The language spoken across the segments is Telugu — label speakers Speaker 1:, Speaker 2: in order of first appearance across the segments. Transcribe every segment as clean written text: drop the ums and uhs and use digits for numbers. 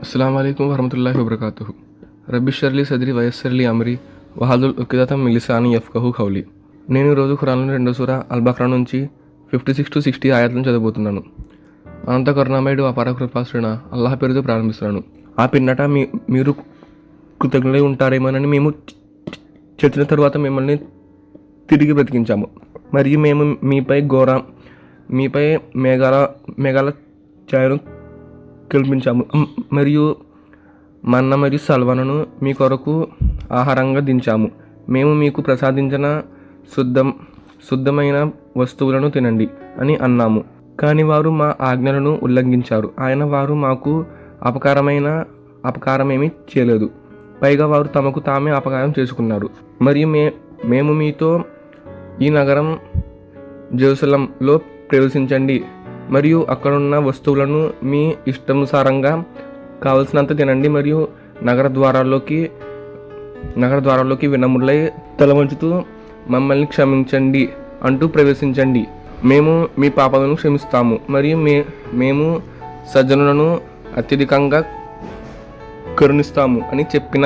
Speaker 1: అస్సలాము అలైకుం వరహమతుల్లాహి వబరకాతుహు. రబ్బి షర్లి సద్రి వయస్సర్ లీ అమ్రి వహలుల్ ఉక్దతం మిన్ లిసాని యఫ్కహు ఖౌలి. నేను ఈరోజు ఖురాన్లోని 2 సూరా అల్ బక్రా నుంచి 56 to 60 ఆయతులను చదవబోతున్నాను. అనంత కరుణామయుడు అపార కృపాశ్రుడైన అల్లాహ్ పేరుతో ప్రారంభిస్తున్నాను. ఆ పిన్నట మీరు కృతజ్ఞులై ఉంటారేమోనని మేము చచ్చిన తరువాత మిమ్మల్ని తిరిగి బ్రతికించాము. మరియు మేము మీపై మేఘాల ఛాయను కల్పించాము. మరియు మన్న మరియు సల్వనను మీ కొరకు ఆహారంగా దించాము. మేము మీకు ప్రసాదించిన శుద్ధమైన వస్తువులను తినండి అని అన్నాము. కానీ వారు మా ఆజ్ఞలను ఉల్లంఘించారు. వారు మాకు అపకారమేమీ చేయలేదు. పైగా వారు తమకు తామే అపకారం చేసుకున్నారు. మరియు మేము మీతో ఈ నగరం జెరూసలంలో ప్రవేశించండి మరియు అక్కడున్న వస్తువులను మీ ఇష్టానుసారంగా కావలసినంత తినండి మరియు నగర ద్వారాల్లోకి వినమ్రులై తల వంచుతూ మమ్మల్ని క్షమించండి అంటూ ప్రవేశించండి. మేము మీ పాపాలను క్షమిస్తాము మరియు మేము సజ్జనులను అత్యధికంగా కరుణిస్తాము అని చెప్పిన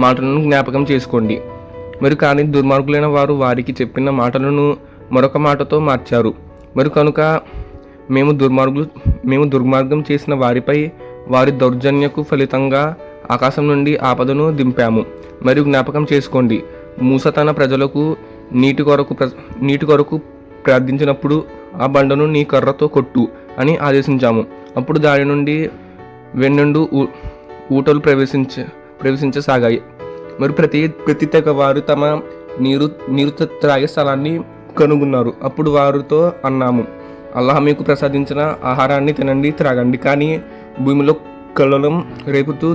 Speaker 1: మాటలను జ్ఞాపకం చేసుకోండి. మరి కానీ దుర్మార్గులైన వారు వారికి చెప్పిన మాటలను మరొక మాటతో మార్చారు. మరి కనుక మేము దుర్మార్గం చేసిన వారిపై వారి దౌర్జన్యకు ఫలితంగా ఆకాశం నుండి ఆపదను దింపాము. మరియు జ్ఞాపకం చేసుకోండి, మూస తన ప్రజలకు నీటి కొరకు ప్రార్థించినప్పుడు ఆ బండను నీ కర్రతో కొట్టు అని ఆదేశించాము. అప్పుడు దాని నుండి 12 ఊటలు ప్రవేశించసాగాయి. మరి ప్రతి తెగ వారు తమ నీరు త్రాగే స్థలాన్ని కనుగొన్నారు. అప్పుడు వారితో అన్నాము, అల్లాహ్ మీకు ప్రసాదించిన ఆహారాన్ని తినండి, త్రాగండి. కానీ భూమిలో కల్లోలం రేపుతూ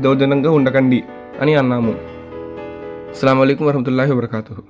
Speaker 1: దౌర్జన్యంగా ఉండకండి అని అన్నాము. అస్సలాము అలైకుం వరహమతుల్లాహి వబరకాతుహు.